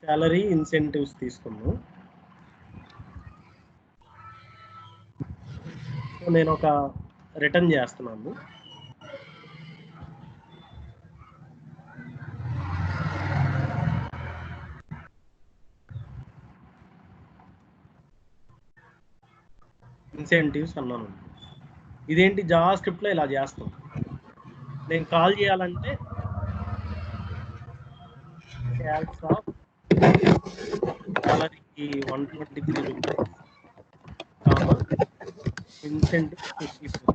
Salary incentives తీసుకున్నాను. So నేను ఒక రిటర్న్ చేస్తున్నాను. ఇన్సెంటివ్స్ అన్నాను. ఇదేంటి జావా స్క్రిప్ట్లో ఇలా చేస్తాం. నేను కాల్ చేయాలంటే క్యాల్స్ ఆఫ్ సాలరీకి 123 రూపీస్ కామా ఇన్సెంటివ్ 54.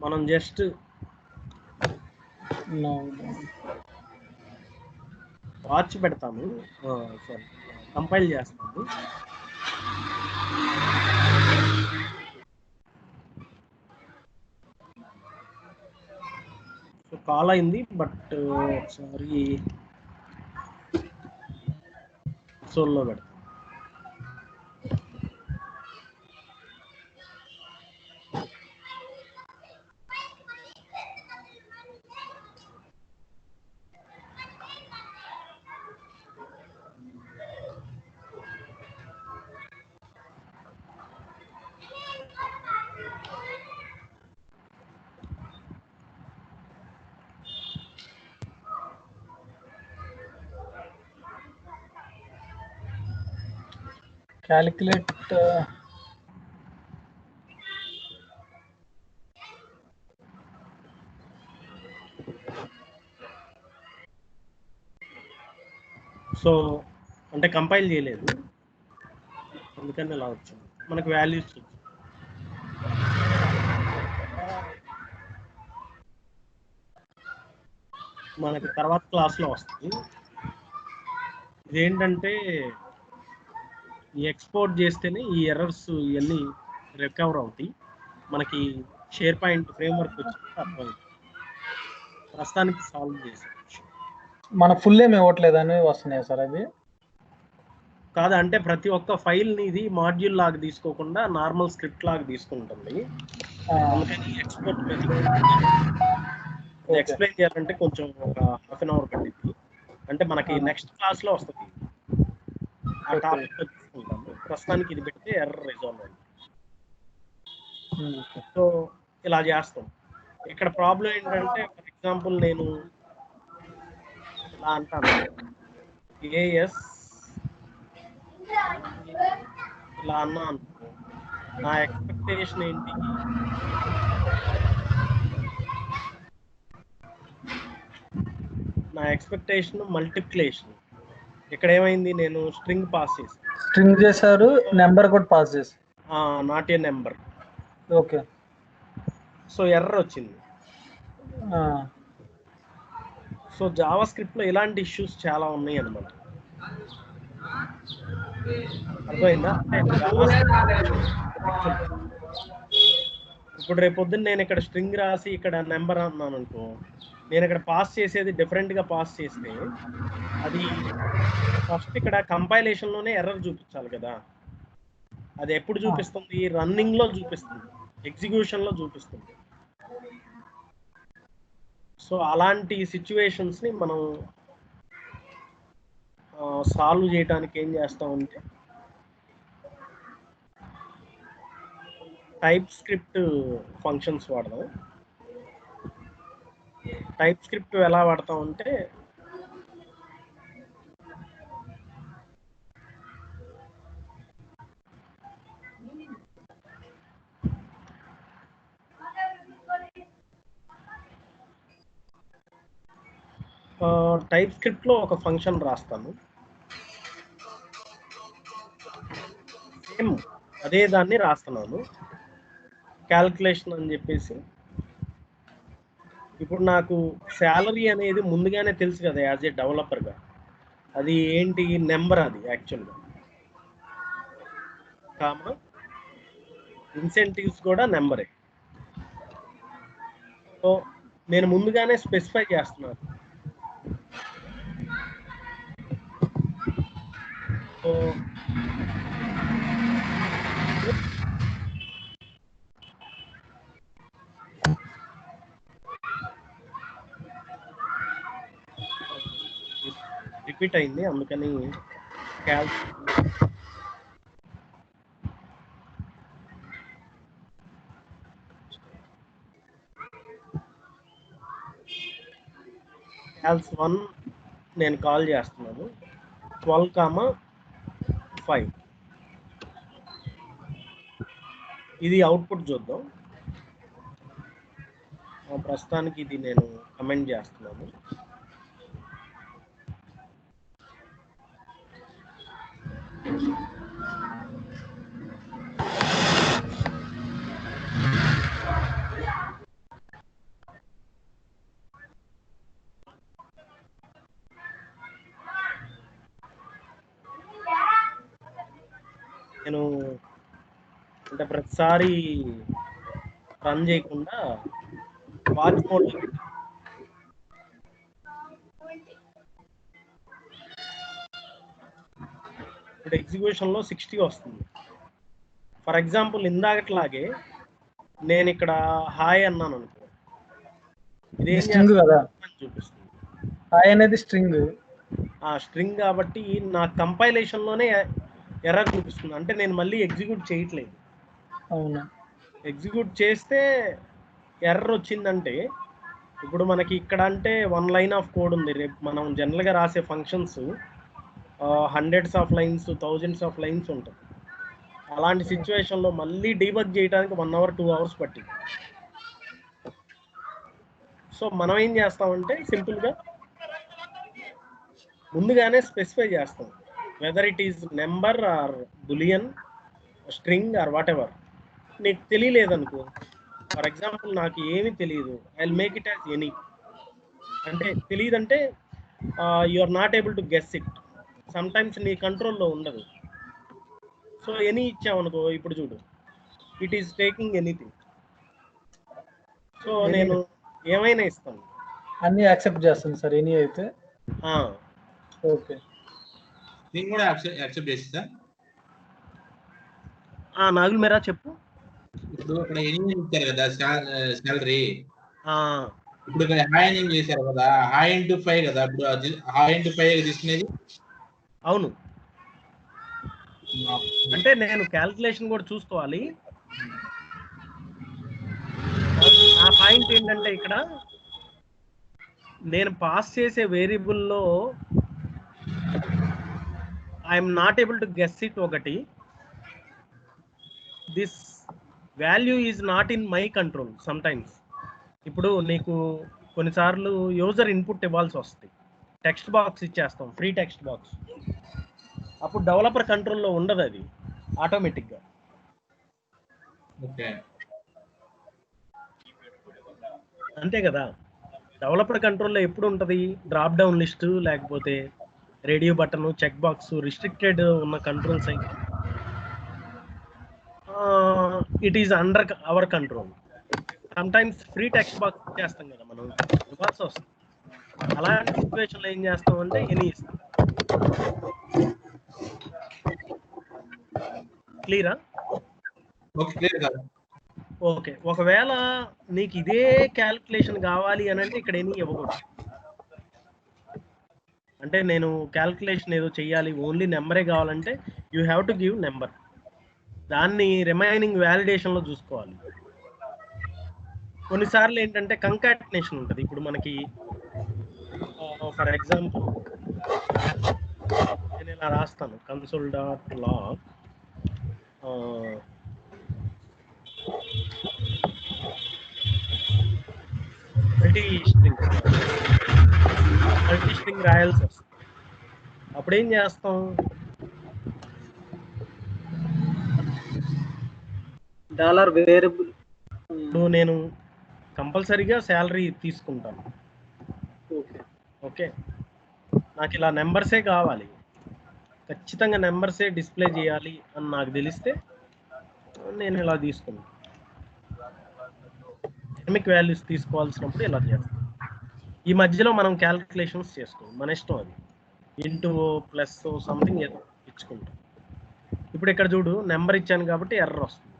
మనం జస్ట్ వాచ్ పెడతాము, సారీ కంపైల్ చేస్తాము. సో కాల్ అయింది, బట్ ఒకసారి సోల్లో పెడతాం. క్యాలిక్యులేట్ సో అంటే కంపైల్ చేయలేదు, అందుకని ఇలా వచ్చింది. మనకు వాల్యూస్ వచ్చింది. మనకి తర్వాత క్లాస్లో వస్తుంది. ఇదేంటంటే ఈ ఎక్స్పోర్ట్ చేస్తేనే ఈ ఎర్రర్స్ ఇవన్నీ రికవర్ అవుతాయి. మనకి షేర్ పాయింట్ ఫ్రేమ్వర్క్ వచ్చి అర్థమైంది. ప్రస్తుతానికి సాల్వ్ చేసాం. మన ఫుల్ ఏమి ఇవ్వట్లేదని వస్తున్నాయి సార్ అవి? కాదు, అంటే ప్రతి ఒక్క ఫైల్ని ఇది మాడ్యూల్ లాగా తీసుకోకుండా నార్మల్ స్క్రిప్ట్ లాగా తీసుకుంటుంది. అందుకని ఎక్స్పోర్ట్ ఎక్స్ప్లెయిన్ చేయాలంటే కొంచెం ఒక హాఫ్ అన్ అవర్ పట్టింది. అంటే మనకి నెక్స్ట్ క్లాస్లో వస్తుంది. ఆ టాపిక్ తీసుకుంటాము. ప్రస్తుతానికి ఇది పెడితే ఎర్రర్ రిజాల్వ్ అయింది. సో ఇలా చేస్తాం. ఇక్కడ ప్రాబ్లం ఏంటంటే, ఫర్ ఎగ్జాంపుల్ నేను ఇలా అంటాను, ఏఎస్ ఇలా అన్నా అనుకో, నా ఎక్స్పెక్టేషన్ ఏంటి? నా ఎక్స్పెక్టేషన్ మల్టిప్లికేషన్. ఇక్కడ ఏమైంది, నేను స్ట్రింగ్ పాస్ చేశాను. స్ట్రింగ్ చేశారు, నెంబర్ కూడా పాస్ చేశారు. Not a number. Okay. So error వచ్చింది. సో జావా స్క్రిప్ట్లో ఇలాంటి ఇష్యూస్ చాలా ఉన్నాయి అన్నమాట. అర్థమైందా? ఇప్పుడు రేపు పొద్దున్న నేను ఇక్కడ స్ట్రింగ్ రాసి ఇక్కడ నెంబర్ అన్నాను అనుకో, నేను ఇక్కడ పాస్ చేసేది డిఫరెంట్గా పాస్ చేస్తే అది ఫస్ట్ ఇక్కడ కంపైలేషన్లోనే ఎర్రర్ చూపించాలి కదా. అది ఎప్పుడు చూపిస్తుంది? రన్నింగ్లో చూపిస్తుంది, ఎగ్జిక్యూషన్లో చూపిస్తుంది. సో అలాంటి సిచ్యువేషన్స్ని మనం సాల్వ్ చేయడానికి ఏం చేస్తామంటే టైప్ స్క్రిప్ట్ ఫంక్షన్స్ వాడదాం. టైప్ స్క్రిప్ట్ ఎలా వాడతామంటే, టైప్ స్క్రిప్ట్లో ఒక ఫంక్షన్ రాస్తాను. సేమ్ అదే దాన్ని రాస్తున్నాను, క్యాల్కులేషన్ అని చెప్పేసి. ఇప్పుడు నాకు శాలరీ అనేది ముందుగానే తెలుసు కదా యాజ్ ఏ డెవలపర్గా. అది ఏంటి? నెంబర్. అది యాక్చువల్గా కామా ఇన్సెంటివ్స్ కూడా నెంబరే. సో నేను ముందుగానే స్పెసిఫై చేస్తున్నాను. సో రిపీట్ అయింది, అందుకని క్యాల్స్ క్యాల్స్ 1 నేను కాల్ చేస్తున్నాను 12,5. ఇది అవుట్పుట్ చూద్దాం. ప్రస్తుతానికి ఇది నేను కమెంట్ చేస్తున్నాను. నేను అంటే ప్రతిసారి రన్ చేయకుండా వాచ్ మోడ్ లో పెట్టి ఇప్పుడు ఎగ్జిక్యూషన్ లో 60 వస్తుంది. ఫర్ ఎగ్జాంపుల్ ఇందాకట్లాగే నేను ఇక్కడ హాయ్ అన్నాను అనుకో, ఇదేం స్ట్రింగ్ కదా, చూపిస్తుంది. హాయ్ అనేది స్ట్రింగ్. ఆ స్ట్రింగ్ కాబట్టి నా కంపైలేషన్ లోనే ఎర్రర్ చూపిస్తుంది. అంటే నేను మళ్ళీ ఎగ్జిక్యూట్ చేయట్లేదు. అవునా, ఎగ్జిక్యూట్ చేస్తే ఎర్రర్ వచ్చిందంటే ఇప్పుడు మనకి ఇక్కడ అంటే 1 లైన్ ఆఫ్ కోడ్ ఉంది. రేపు మనం జనరల్గా రాసే functions hundreds of lines, thousands of lines ఉంటాయి. అలాంటి సిచ్యువేషన్లో మళ్ళీ డీబగ్ చేయడానికి 1 అవర్ 2 అవర్స్ పట్టింది. సో మనం ఏం చేస్తామంటే సింపుల్గా ముందుగానే స్పెసిఫై చేస్తాం, whether it is number or boolean, string or whatever. నీకు తెలియలేదనుకో, ఫర్ ఎగ్జాంపుల్ నాకు ఏమీ తెలియదు, I will make it as any. అంటే తెలియదంటే you are not able to guess it. Sometimes నీ కంట్రోల్లో ఉండదు. సో ఎనీ ఇచ్చామనుకో, ఇప్పుడు చూడు, it is taking anything. So నేను ఏమైనా ఇస్తాను, అన్ని యాక్సెప్ట్ చేస్తాను సార్ ఎనీ అయితే. ఓకే, స్ట్రింగ్ కూడా యాక్సెప్ట్ చేస్తా. నాగుల్ మేరా చెప్పు. ఇప్పుడు ఇక్కడ ఎనీ ఇచ్చారు కదా సాలరీ, ఆ, ఇప్పుడు ఇక్కడ హాయ్ అని చేశారు కదా, హాయ్ ఇంటూ 5 కదా, ఇప్పుడు హాయ్ ఇంటూ 5 తీసుకునేది. అవును, అంటే నేను క్యాల్కులేషన్ కూడా చూసుకోవాలి. ఆ పాయింట్ ఏంటంటే ఇక్కడ నేను పాస్ చేసే వేరియబుల్లో I'm not able to guess it ఒకటి, this value is not in my control sometimes. ఇప్పుడు నీకు కొన్నిసార్లు యూజర్ ఇన్పుట్ ఇవ్వాల్సి వస్తుంది, టెక్స్ట్ బాక్స్ ఇచ్చేస్తాం, ఫ్రీ టెక్స్ట్ బాక్స్. అప్పుడు డెవలపర్ కంట్రోల్లో ఉండదు, అది ఆటోమేటిక్గా. అంతే కదా, డెవలపర్ కంట్రోల్లో ఎప్పుడు ఉంటుంది? డ్రాప్ డౌన్ లిస్టు, లేకపోతే radio button, check box, restricted ఉన్న కంట్రోల్స్ అయితే it is under our control. Sometimes free text box చేస్తాం కదా మనం, ఇవ్వాల్సి వస్తుంది. అలాంటి సిచ్యువేషన్లో ఏం చేస్తాం అంటే ఎనీ ఇస్తాం. క్లియరా? ఓకే, ఒకవేళ నీకు ఇదే క్యాల్కులేషన్ కావాలి అని అంటే ఇక్కడ ఎనీ ఇవ్వకూడదు. అంటే నేను క్యాల్కులేషన్ ఏదో చెయ్యాలి, ఓన్లీ నెంబరే కావాలంటే you have to give number. దాన్ని రిమైనింగ్ వ్యాలిడేషన్లో చూసుకోవాలి. కొన్నిసార్లు ఏంటంటే కంకాటినేషన్ ఉంటుంది. ఇప్పుడు మనకి ఫర్ ఎగ్జాంపుల్ నేను ఇలా రాస్తాను, console dot log multi string రాయాల్సి వస్తుంది. అప్పుడు ఏం చేస్తాం, $వేరియబుల్. ఇప్పుడు నేను కంపల్సరీగా శాలరీ తీసుకుంటాను. ఓకే, నాకు ఇలా నెంబర్సే కావాలి, ఖచ్చితంగా నెంబర్సే డిస్ప్లే చేయాలి అని నాకు తెలిస్తే నేను ఇలా తీసుకున్నాను. డైనమిక్ వాల్యూస్ తీసుకోవాల్సినప్పుడు ఇలా చేస్తాం. ఈ మధ్యలో మనం క్యాల్కులేషన్స్ చేసుకోం, మన ఇష్టం, అది ఇంటూ ప్లస్ సంథింగ్ ఏదో ఇచ్చుకుంటాం. ఇప్పుడు ఇక్కడ చూడు, నెంబర్ ఇచ్చాను కాబట్టి ఎర్రర్ వస్తుంది.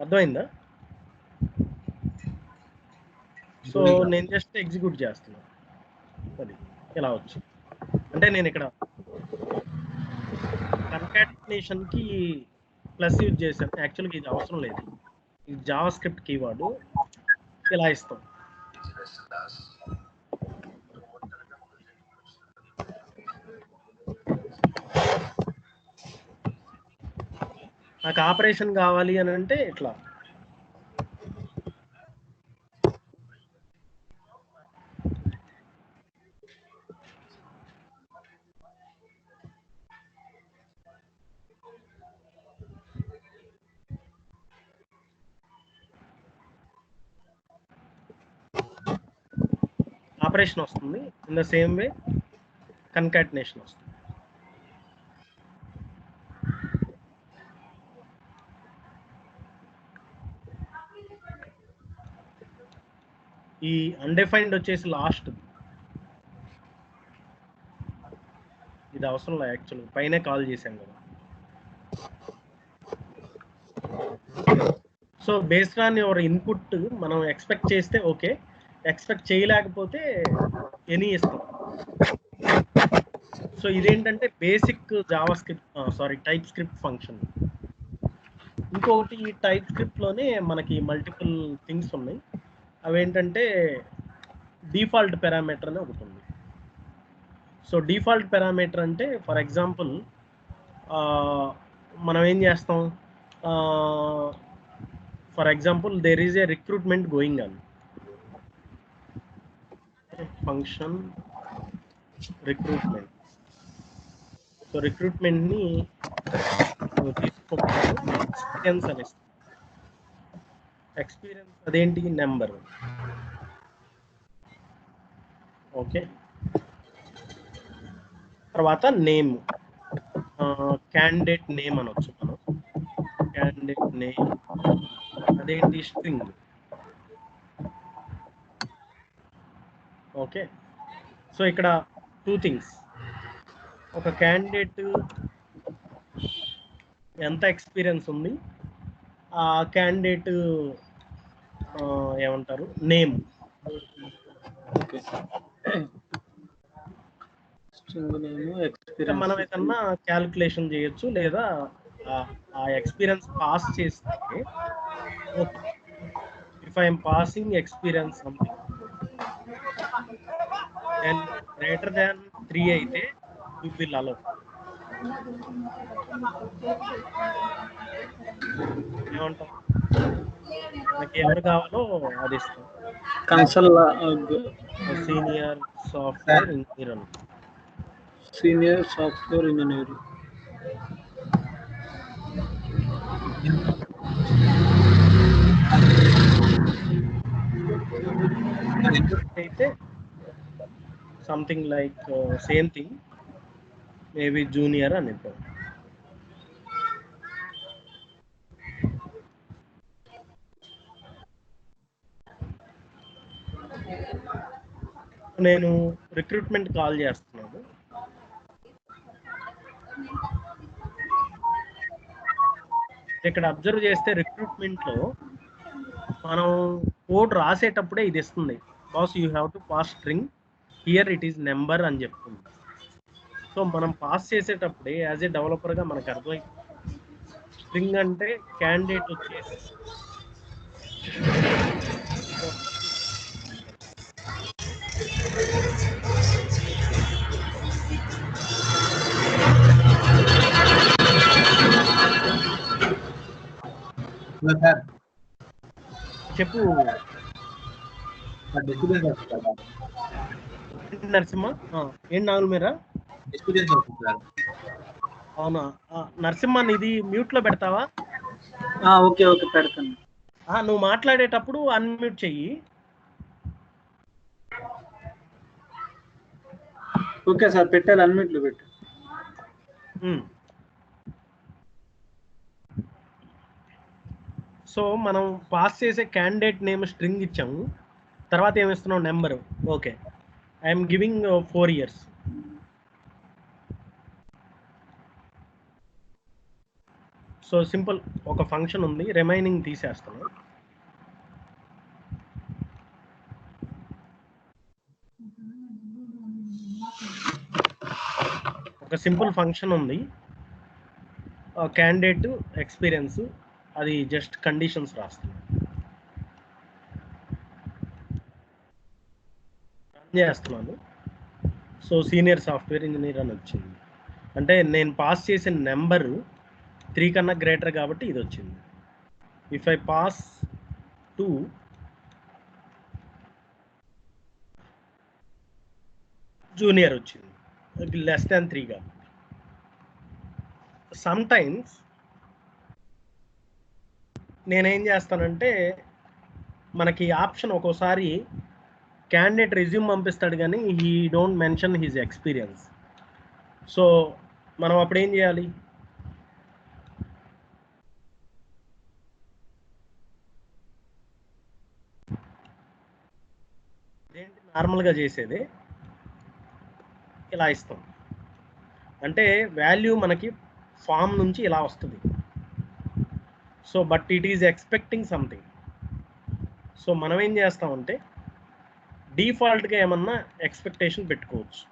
అర్థమైందా? సో నేను జస్ట్ ఎగ్జిక్యూట్ చేస్తున్నాను. అది ఇలా వచ్చి అంటే నేను ఇక్కడ కన్కాటినేషన్కి ప్లస్ యూజ్ చేశాను. యాక్చువల్గా ఇది అవసరం లేదు, ఇది జావా స్క్రిప్ట్ కీవర్డ్. ఇలా ఇస్తాం. నాకు ఆపరేషన్ కావాలి అని అంటే ఇట్లా ఆపరేషన్ వస్తుంది. In the same way concatenation వస్తుంది. ఈ అన్డిఫైన్డ్ వచ్చేసి లాస్ట్, ఇది అవసరం లేదు. యాక్చువల్గా పైన కాల్ చేశాం కదా. So based on your input మనం ఎక్స్పెక్ట్ చేస్తే ఓకే, ఎక్స్పెక్ట్ చేయలేకపోతే ఎనీ ఇస్తాం. సో ఇదేంటంటే basic Java script type script function. ఇంకొకటి ఈ టైప్ స్క్రిప్ట్లోనే మనకి మల్టిపుల్ థింగ్స్ ఉన్నాయి. అవేంటంటే డిఫాల్ట్ పారామీటర్ అని ఒకటి ఉంది. సో డిఫాల్ట్ పారామీటర్ అంటే ఫర్ ఎగ్జాంపుల్ మనం ఏం చేస్తాం, for example there is a recruitment going on, function recruitment. So రిక్రూట్మెంట్ని ఎక్స్పీరియన్స్ అని ఇస్తాం. ఎక్స్పీరియన్స్ అదేంటి, నెంబర్. ఓకే, తర్వాత నేమ్, క్యాండిడేట్ నేమ్ అనొచ్చు మనం. క్యాండిడేట్ నేమ్ అదేంటి, స్ట్రింగ్. ఓకే, సో ఇక్కడ 2 థింగ్స్. ఒక క్యాండిడేట్ ఎంత ఎక్స్పీరియన్స్ ఉంది, ఆ క్యాండిడేట్ ఏమంటారు, name. Okay, string name experience. మనం ఏదన్నా క్యాలిక్యులేషన్ చేయొచ్చు, లేదా ఆ ఎక్స్పీరియన్స్ పాస్ చేస్తే okay, if I'm passing experience something and greater than 3 అయితే యూ విల్ అలౌ. ఏమంటాం, నాకు ఎవరు కావాలో అది ఇస్తాం. కన్సల్ సీనియర్ సాఫ్ట్వేర్ ఇంజనీర్ అని. Senior software engineer. అయితే something like same thing, maybe junior అని ఇద్దాం. నేను రిక్రూట్మెంట్ కాల్ చేస్తున్నాను. ఇక్కడ అబ్జర్వ్ చేస్తే రిక్రూట్మెంట్లో మనం కోడ్ రాసేటప్పుడే ఇది ఇస్తుంది, boss you have to pass string here it is number అని చెప్తుంది. సో మనం పాస్ చేసేటప్పుడే యాజ్ ఏ డెవలపర్గా మనకు అర్థమైంది, స్ట్రింగ్ అంటే క్యాండిడేట్ వచ్చేసి చెప్పు నరసింహ. ఏం నాగులు మీరా? అవునా, నరసింహ ఇది మ్యూట్ లో పెడతావా? ఓకే ఓకే పెడతాను. నువ్వు మాట్లాడేటప్పుడు అన్మ్యూట్ చెయ్యి. ఓకే సార్, పెట్టాలి, అన్మ్యూట్ లో పెట్టు. సో మనం పాస్ చేసే క్యాండిడేట్ నేమ్ స్ట్రింగ్ ఇచ్చాము, తర్వాత ఏమిస్తున్నాం, number. Okay, I'm giving 4 years. So simple, ఒక ఫంక్షన్ ఉంది, రిమైనింగ్ తీసేస్తాను. ఒక సింపుల్ ఫంక్షన్ ఉంది, క్యాండిడేట్ ఎక్స్పీరియన్స్, అది జస్ట్ కండిషన్స్ రాస్తుంది. రన్ చేస్తున్నాను. సో సీనియర్ సాఫ్ట్వేర్ ఇంజనీర్ అని వచ్చింది. అంటే నేను పాస్ చేసిన నెంబరు 3 కన్నా గ్రేటర్ కాబట్టి ఇది వచ్చింది. ఇఫ్ ఐ పాస్ 2, జూనియర్ వచ్చింది, లెస్ దాన్ 3 కాబట్టి. సమ్ టైమ్స్ నేనేం చేస్తానంటే, మనకి ఆప్షన్ ఒక్కోసారి క్యాండిడేట్ రెజ్యూమ్ పంపిస్తాడు కానీ he don't mention his experience. So మనం అప్పుడు ఏం చేయాలి? నార్మల్గా చేసేది ఇలా ఇస్తాం. అంటే వాల్యూ మనకి ఫామ్ నుంచి ఇలా వస్తుంది. So but it is expecting something. So మనం ఏం చేస్తామంటే డిఫాల్ట్గా ఏమన్నా ఎక్స్పెక్టేషన్ పెట్టుకోవచ్చు.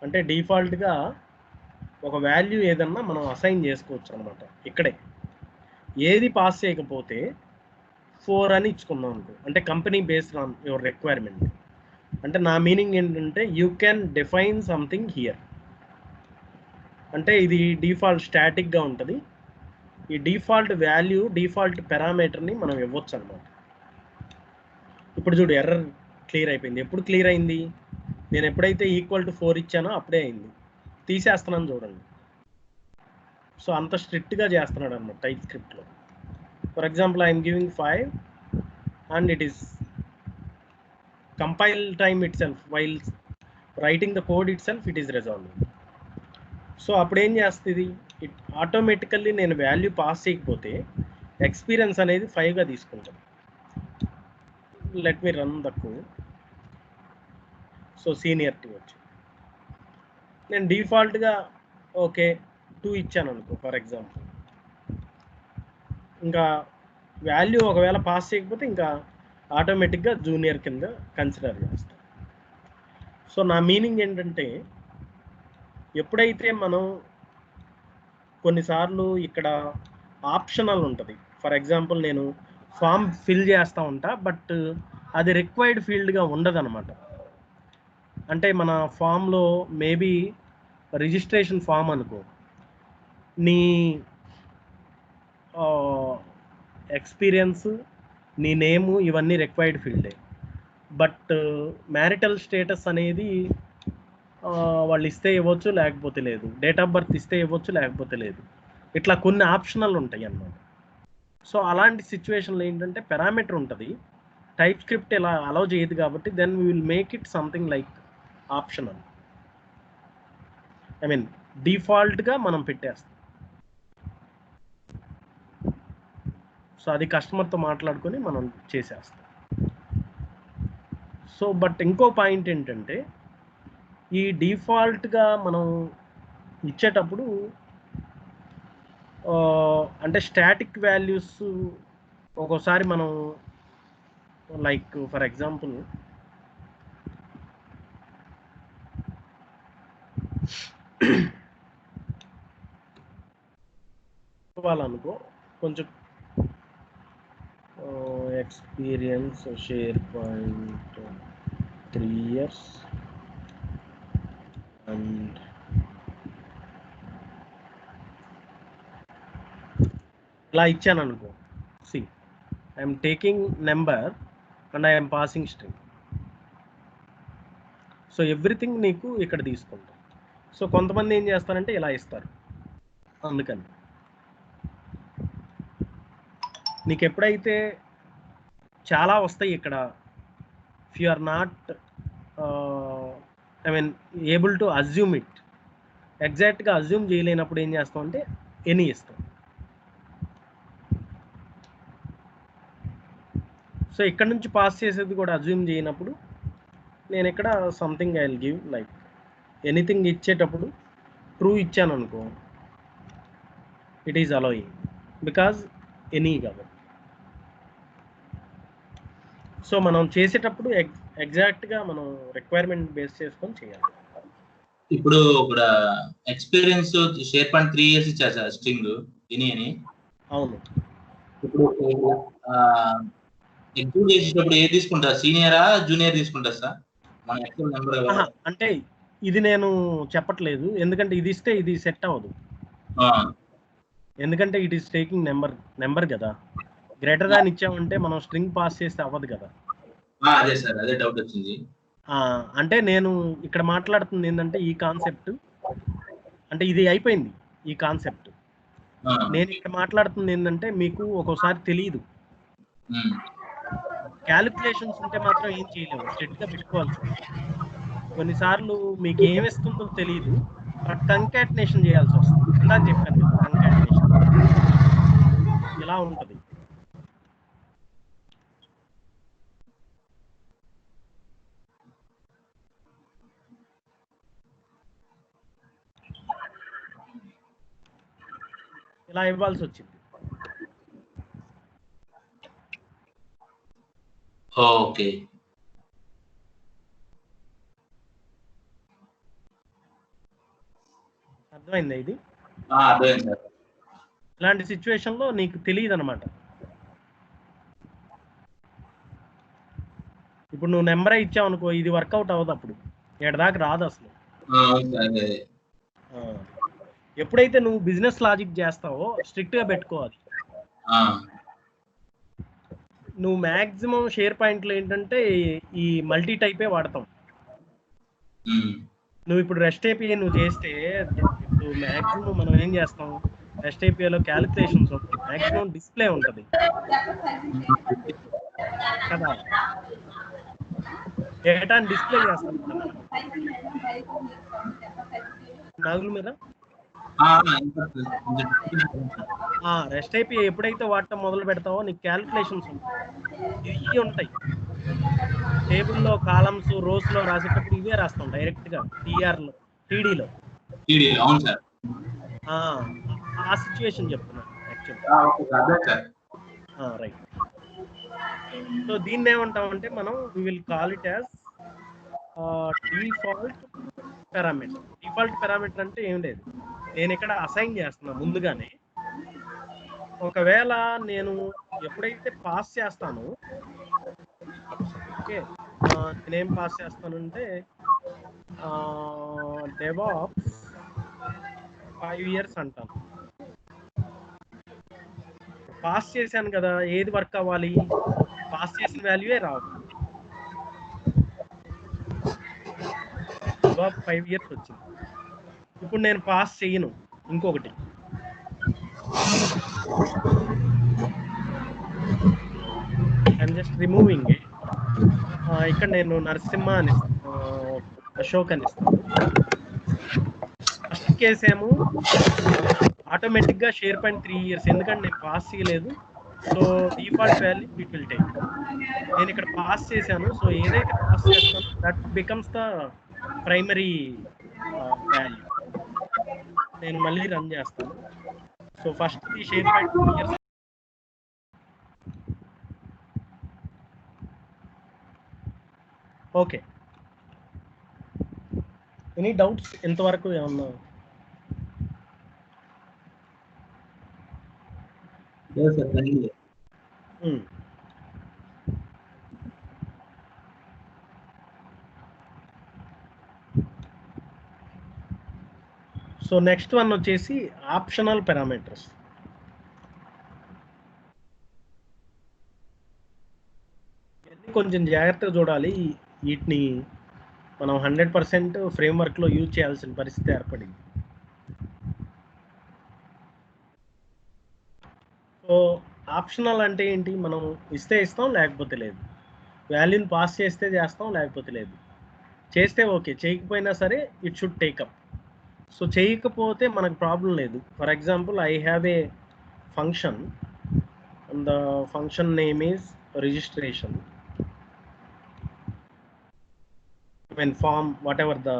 అంటే డిఫాల్ట్గా ఒక వాల్యూ ఏదన్నా మనం అసైన్ చేసుకోవచ్చు అనమాట. ఇక్కడే ఏది పాస్ చేయకపోతే 4 అని ఇచ్చుకుందాం అనుకో. అంటే company based on your requirement. అంటే నా మీనింగ్ ఏంటంటే you can define something here. అంటే ఇది డిఫాల్ట్ స్టాటిక్గా ఉంటుంది. ఈ డిఫాల్ట్ వాల్యూ, డిఫాల్ట్ పారామీటర్ని మనం ఇవ్వచ్చు అనమాట. ఇప్పుడు చూడు, ఎర్రర్ క్లియర్ అయిపోయింది. ఎప్పుడు క్లియర్ అయింది? నేను ఎప్పుడైతే =4 ఇచ్చానో అప్పుడే అయింది. తీసేస్తున్నాను చూడండి. సో అంత స్ట్రిక్ట్గా చేస్తున్నాడు అనమాట టైప్ స్క్రిప్ట్లో. For example I'm giving 5 and it is compile time itself while writing the code itself it is resolving. So అప్పుడు ఏం చేస్తుంది? ఇట్ ఆటోమేటికల్లీ నేను వాల్యూ పాస్ చేయకపోతే ఎక్స్పీరియన్స్ అనేది 5గా తీసుకుంటాను. Let me run the code. So seniority వచ్చి నేను డిఫాల్ట్గా ఓకే 2 ఇచ్చాను అనుకో ఫర్ ఎగ్జాంపుల్. ఇంకా వాల్యూ ఒకవేళ పాస్ చేయకపోతే ఇంకా ఆటోమేటిక్గా జూనియర్ కింద కన్సిడర్ చేస్తాం. సో నా మీనింగ్ ఏంటంటే, ఎప్పుడైతే మనం కొన్నిసార్లు ఇక్కడ ఆప్షనల్ ఉంటుంది. ఫర్ ఎగ్జాంపుల్ నేను ఫామ్ ఫిల్ చేస్తూ ఉంటా, బట్ అది రిక్వైర్డ్ ఫీల్డ్గా ఉండదన్నమాట. అంటే మన ఫామ్లో మేబీ రిజిస్ట్రేషన్ ఫామ్ అనుకో, నీ ఎక్స్పీరియన్స్, నీ నేము, ఇవన్నీ రిక్వైర్డ్ ఫీల్డే. బట్ మ్యారిటల్ స్టేటస్ అనేది వాళ్ళు ఇస్తే ఇవ్వచ్చు, లేకపోతే లేదు. డేట్ ఆఫ్ బర్త్ ఇస్తే ఇవ్వచ్చు, లేకపోతే లేదు. ఇట్లా కొన్ని ఆప్షనల్ ఉంటాయి అన్నమాట. సో అలాంటి సిచ్యువేషన్లో ఏంటంటే పారామీటర్ ఉంటుంది, టైప్ స్క్రిప్ట్ ఇలా అలౌ చేయదు కాబట్టి then we will make it something like optional. I mean డిఫాల్ట్గా మనం పెట్టేస్తాం. సో అది కస్టమర్తో మాట్లాడుకొని మనం చేసేస్తాం. సో బట్ ఇంకో పాయింట్ ఏంటంటే, ఈ డిఫాల్ట్గా మనం ఇచ్చేటప్పుడు అంటే స్టాటిక్ వాల్యూస్ ఒక్కోసారి మనం లైక్ ఫర్ ఎగ్జాంపుల్ వాళ్ళనుకో కొంచెం experience share point 3 years and ఇలా ఇచ్చాను అనుకో. See I'm taking number and I'm passing string. So everything నీకు ఇక్కడ తీసుకుంటాం. సో కొంతమంది ఏం చేస్తారంటే ఇలా ఇస్తారు. అందుకని నీకు ఎప్పుడైతే చాలా వస్తాయి ఇక్కడ, if you are not I mean able to assume it, ఎగ్జాక్ట్గా అజ్యూమ్ చేయలేనప్పుడు ఏం చేస్తాం అంటే ఎనీ ఇస్తాం. సో ఇక్కడ నుంచి పాస్ చేసేది కూడా అజ్యూమ్ చేయనప్పుడు నేను ఇక్కడ something I will give like anything ఇచ్చేటప్పుడు ట్రూ ఇచ్చాను అనుకో, it is allowing because any కాబట్టి. సో మనం చేసేటప్పుడు ఎగ్జాక్ట్గా మనం రిక్వైర్మెంట్ బేస్ చేసుకొని చేయాలి. ఇప్పుడు ఇక్కడ ఎక్స్పీరియన్స్ షేర్ పాయింట్ 3 ఇయర్స్ ఇచ్చారు సార్ స్ట్రింగ్ విని అని. అవును. ఇప్పుడు ఎగ్జిక్యూట్ చేసేటప్పుడు ఏది తీసుకుంటారు, సీనియరా జూనియర్ తీసుకుంటారు సార్ మన ఎక్సెల్ నెంబర్? అంటే ఇది నేను చెప్పట్లేదు, ఎందుకంటే ఇది ఇస్తే ఇది సెట్ అవ్వదు. ఎందుకంటే ఇట్ ఈస్ టేకింగ్ నెంబర్ కదా. గ్రేటర్ దాన్ ఇచ్చామంటే మనం స్ట్రింగ్ పాస్ చేస్తే అవ్వదు కదా. అదే సార్, అదే డౌట్ వచ్చింది. అంటే నేను ఇక్కడ మాట్లాడుతుంది ఏంటంటే ఈ కాన్సెప్ట్, అంటే ఇది అయిపోయింది ఈ కాన్సెప్ట్. నేను ఇక్కడ మాట్లాడుతుంది ఏంటంటే మీకు ఒక్కోసారి తెలియదు, క్యాలిక్యులేషన్స్ ఉంటే మాత్రం ఏం చేయలేము, స్ట్రెట్గా పెట్టుకోవాల్సి. కొన్నిసార్లు మీకు ఏమిస్తుందో తెలియదు, బట్ కంకాటినేషన్ చేయాల్సి వస్తుంది. ఇందాక చెప్పాను కదా, కంకాటినేషన్ ఇలా ఉంటుంది. ఇలా ఇవ్వాల్సి వచ్చింది. ఓకే, అర్థమైందా ఇది? అర్థమైంది సార్. ఇలాంటి సిచ్యువేషన్ లో నీకు తెలియదు అనమాట. ఇప్పుడు నువ్వు నెంబరే ఇచ్చావు అనుకో, ఇది వర్కౌట్ అవ్వదు, అప్పుడు ఎడదాకా రాదు అసలు. ఎప్పుడైతే నువ్వు బిజినెస్ లాజిక్ చేస్తావో స్ట్రిక్ట్ గా పెట్టుకోవాలి. నువ్వు మ్యాక్సిమం షేర్ పాయింట్లు ఏంటంటే ఈ మల్టీ టైపే వాడతాం. నువ్వు ఇప్పుడు రెస్ట్ ఏపీఐ నువ్వు చేస్తే ఇప్పుడు మ్యాక్సిమం మనం ఏం చేస్తాం, రెస్ట్ ఏపీఐలో క్యాలిక్యులేషన్స్ ఉంటాయి, మ్యాక్సిమం డిస్ప్లే ఉంటుంది కదా, డేటాని డిస్ప్లే చేస్తాం కదా నాగుల మీద. రెస్ట్ ఏపీఐ ఎప్పుడైతే వాడటం మొదలు పెడతావో నీకు క్యాలిక్యులేషన్స్ ఇవి ఉంటాయి, టేబుల్లో కాలమ్స్ రోస్ లో రాసేటప్పుడు ఇవే రాస్తాం డైరెక్ట్ గా టీఆర్లో టీడీలో. ఆ సిచ్యువేషన్ చెప్తున్నాను యాక్చువల్లీ. రైట్. సో దీన్ని ఏమంటాం అంటే మనం we will call it as default parameter. Default parameter అంటే ఏం లేదు, నేను ఇక్కడ అసైన్ చేస్తున్నా ముందుగానే. ఒకవేళ నేను ఎప్పుడైతే పాస్ చేస్తానో, ఓకే, నేనేం పాస్ చేస్తానంటే డెవాప్స్ 5 years అంటాను. పాస్ చేశాను కదా, ఏది వర్క్ అవ్వాలి, పాస్ చేసిన వాల్యూయే రావాలి. 5 years వచ్చింది. ఇప్పుడు నేను పాస్ చేయను, ఇంకొకటి ఐఎమ్ జస్ట్ రిమూవింగ్. ఇక్కడ నేను నరసింహ అని అశోక్ అని ఇస్తాను. ఫస్ట్ కేసు ఏమో ఆటోమేటిక్ గా షేర్ పాయింట్ 3 years, ఎందుకంటే నేను పాస్ చేయలేదు. So default value it will take. నేను ఇక్కడ పాస్ చేశాను, సో ఏదైతే పాస్ చేస్తానో that becomes the primary value. నేను మళ్ళీ రన్ చేస్తాను. So first the share point 2 years. Okay, any doubts ఎంతవరకు ఏమన్నా? సో నెక్స్ట్ వన్ వచ్చేసి ఆప్షనల్ పారామీటర్స్. కొంచెం జాగ్రత్తగా చూడాలి, వీటిని మనం 100% ఫ్రేమ్వర్క్లో యూజ్ చేయాల్సిన పరిస్థితి ఏర్పడింది. సో ఆప్షనల్ అంటే ఏంటి, మనం ఇస్తే ఇస్తాం, లేకపోతే లేదు. వాల్యూని పాస్ చేస్తే చేస్తాం, లేకపోతే లేదు. చేస్తే ఓకే, చేయకపోయినా సరే ఇట్ షుడ్ టేకప్. సో చేయకపోతే మనకు ప్రాబ్లం లేదు. For example, I have a function and the function name is registration. When form whatever the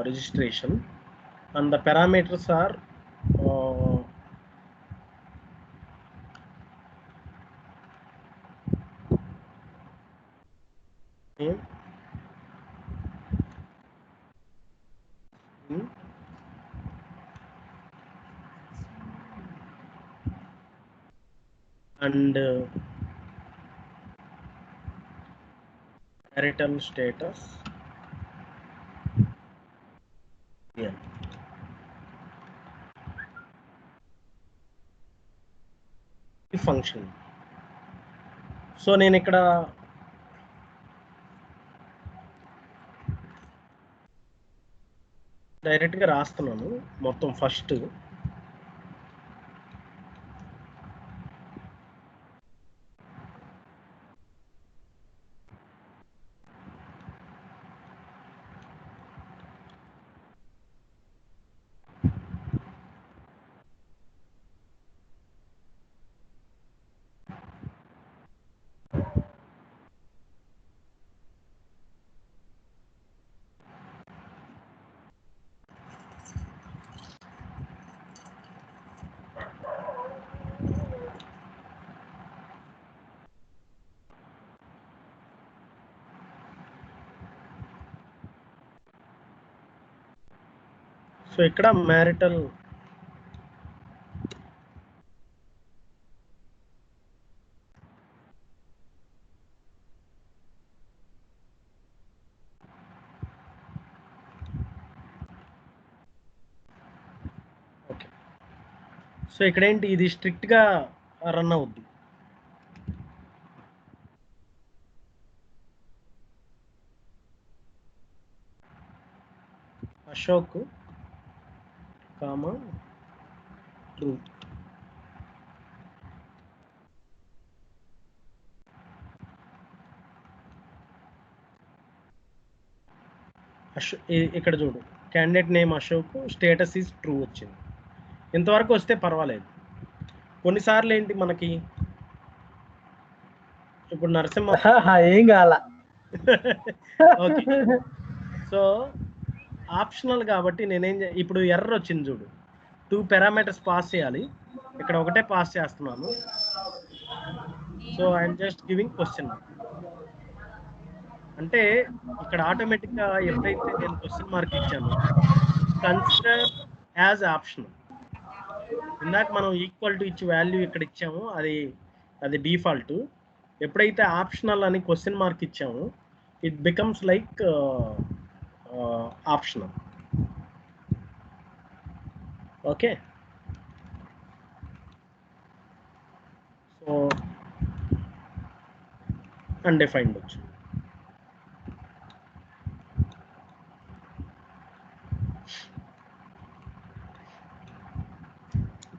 registration, and the parameters are name, and marital status. Yeah. Function. So నేను ఇక్కడ డైరెక్ట్గా రాస్తున్నాను మొత్తం first. So ఇక్కడ marital okay. So ఇక్కడ ఏంటి, ఇది స్ట్రిక్ట్గా రన్ అవుద్ది. Ashok comma true. ఇక్కడ చూడు, candidate name Ashok, status is true వచ్చింది. ఇంతవరకు వస్తే పర్వాలేదు. కొన్నిసార్లు ఏంటి మనకి, ఇప్పుడు నరసింహ ఏం కావాల. ఓకే. సో ఆప్షనల్ కాబట్టి నేనేం ఇప్పుడు ఎర్రర్ వచ్చింది చూడు, 2 పారామీటర్స్ పాస్ చేయాలి, ఇక్కడ ఒకటే పాస్ చేస్తున్నాను. So I'm just giving question. అంటే ఇక్కడ ఆటోమేటిక్గా ఎప్పుడైతే నేను క్వశ్చన్ మార్క్ ఇచ్చాను, కన్సిడర్ యాజ్ ఆప్షనల్. ఇందాక మనం ఈక్వల్ టు ఇచ్చి వాల్యూ ఇక్కడ ఇచ్చాము, అది డిఫాల్ట్. ఎప్పుడైతే ఆప్షనల్ అని క్వశ్చన్ మార్క్ ఇచ్చాము, it becomes like optional. Okay. So undefined వచ్చు.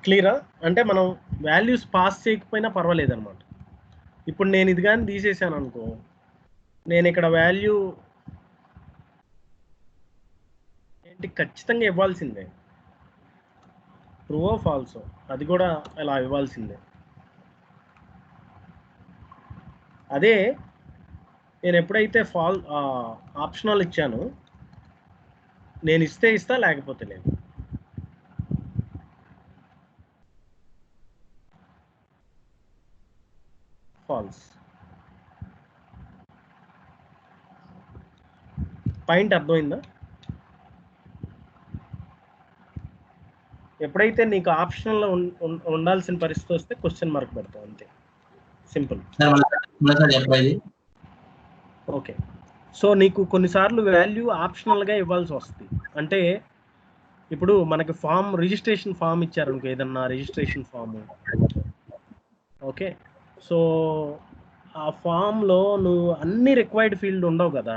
క్లియరా? అంటే మనం వాల్యూస్ పాస్ చేయకపోయినా పర్వాలేదు అనమాట. ఇప్పుడు నేను ఇది కానీ తీసేసాను అనుకో, నేను ఇక్కడ వాల్యూ ఏంటి ఖచ్చితంగా ఇవ్వాల్సిందే, ట్రూ ఆర్ ఫాల్స్, అది కూడా ఇలా ఇవ్వాల్సిందే. అదే నేను ఎప్పుడైతే ఆప్షనల్ ఇచ్చాను, నేను ఇస్తే ఇస్తా, లేకపోతే లేదు. ఫాల్స్. పాయింట్ అర్థమైందా? ఎప్పుడైతే నీకు ఆప్షనల్లో ఉండాల్సిన పరిస్థితి వస్తే క్వశ్చన్ మార్క్ పెడతావు, అంతే, సింపుల్. ఓకే. సో నీకు కొన్నిసార్లు వాల్యూ ఆప్షనల్గా ఇవ్వాల్సి వస్తుంది. అంటే ఇప్పుడు మనకి రిజిస్ట్రేషన్ ఫామ్ ఇచ్చారు అనుకో, ఏదన్నా రిజిస్ట్రేషన్ ఫామ్. ఓకే. సో ఆ ఫామ్లో నువ్వు అన్ని రిక్వైర్డ్ ఫీల్డ్ ఉండవు కదా.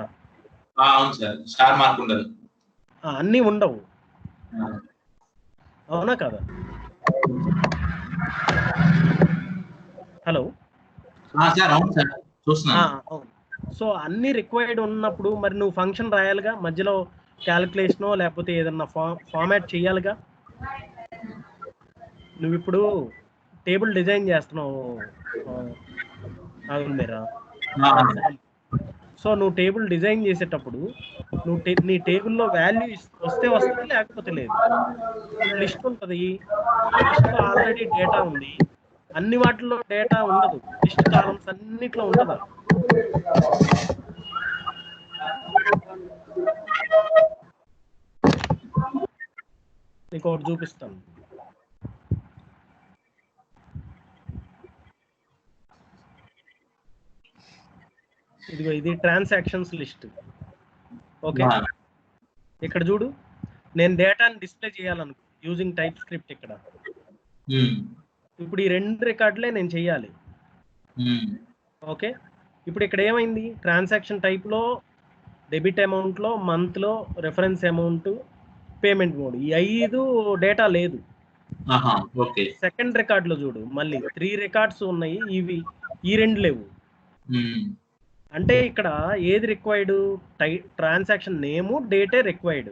అవును సార్, స్టార్ మార్క్ ఉండదు, అన్నీ ఉండవు, అవునా కదా? హలో. సో అన్ని రిక్వైర్డ్ ఉన్నప్పుడు మరి నువ్వు ఫంక్షన్ రాయాలిగా, మధ్యలో క్యాలిక్యులేషనో లేకపోతే ఏదన్నా ఫార్మాట్ చేయాలిగా. నువ్వు ఇప్పుడు టేబుల్ డిజైన్ చేస్తున్నావు మీరా. సో నువ్వు టేబుల్ డిజైన్ చేసేటప్పుడు నీ టేబుల్లో వాల్యూ వస్తే వస్తుంది, లేకపోతే లేదు. లిస్ట్ ఉంటుంది, లిస్ట్లో ఆల్రెడీ డేటా ఉంది, అన్ని వాటిల్లో డేటా ఉండదు, లిస్ట్ కాలమ్స్ అన్నిట్లో ఉంటుందా? నీకు ఒకటి చూపిస్తాను. ఇదిగో ఇది ట్రాన్సాక్షన్స్ లిస్ట్. ఓకే, ఇక్కడ చూడు, నేను డేటాని డిస్ప్లే చేయాలనుకో యూజింగ్ టైప్ స్క్రిప్ట్. ఇక్కడ ఇప్పుడు ఈ 2 రికార్డులే నేను చెయ్యాలి. ఓకే, ఇప్పుడు ఇక్కడ ఏమైంది, ట్రాన్సాక్షన్ టైప్లో, డెబిట్ అమౌంట్లో, మంత్లో, రెఫరెన్స్ అమౌంట్, పేమెంట్ మోడ్, ఈ 5 డేటా లేదు. సెకండ్ రికార్డులో చూడు, మళ్ళీ 3 రికార్డ్స్ ఉన్నాయి, ఇవి ఈ 2 లేవు. అంటే ఇక్కడ ఏది రిక్వైర్డ్, ట్రాన్సాక్షన్ నేము, డేటే రిక్వైర్డ్.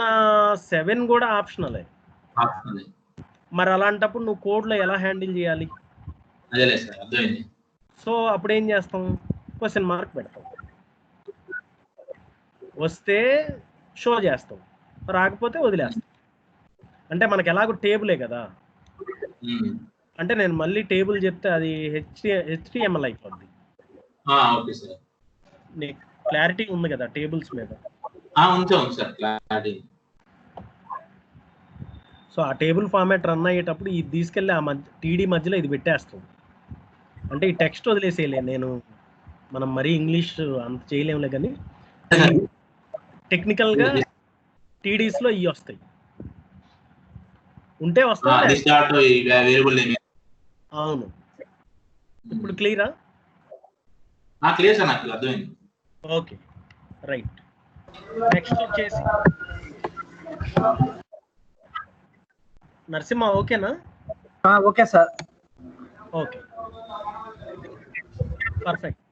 నా 7 కూడా ఆప్షనలే. మరి అలాంటప్పుడు నువ్వు కోడ్లో ఎలా హ్యాండిల్ చేయాలి? సో అప్పుడు ఏం చేస్తాం, క్వశ్చన్ మార్క్ పెడతాం. వస్తే షో చేస్తాం, రాకపోతే వదిలేస్తాం. అంటే మనకి ఎలాగో టేబులే కదా. అంటే నేను మళ్ళీ టేబుల్ చెప్తే అది HTML అయిపోద్ది. నీకు క్లారిటీ ఉంది కదా టేబుల్స్ మీద? సో ఆ టేబుల్ ఫార్మాట్ రన్ అయ్యేటప్పుడు ఇది తీసుకెళ్ళి ఆ టీడీ మధ్యలో ఇది పెట్టేస్తాం. అంటే ఈ టెక్స్ట్ వదిలేసేయలే, మనం మరీ ఇంగ్లీష్ అంత చేయలేములే, కానీ టెక్నికల్గా టీడీస్లో ఇవి వస్తాయి, ఉంటే వస్తాయి. అవును, ఇప్పుడు క్లియరా? Okay, right. నెక్స్ట్ వచ్చేసి నరసింహ, ఓకేనా? Okay sir. Okay, perfect.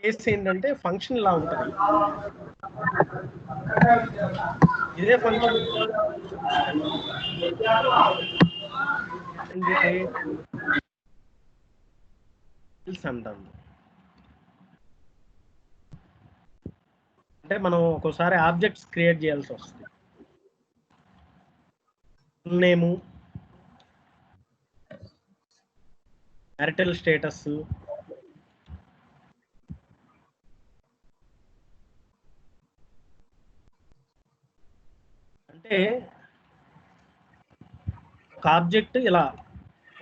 Case ఏంటంటే ఫంక్షన్ ఇలా ఉంటుంది. ఇదే ఫంక్షన్ అంటాము. అంటే మనం ఒక్కోసారి ఆబ్జెక్ట్స్ క్రియేట్ చేయాల్సి వస్తుంది. నేము, మ్యారిటల్ స్టేటస్, అంటే ఒక ఆబ్జెక్ట్ ఇలా,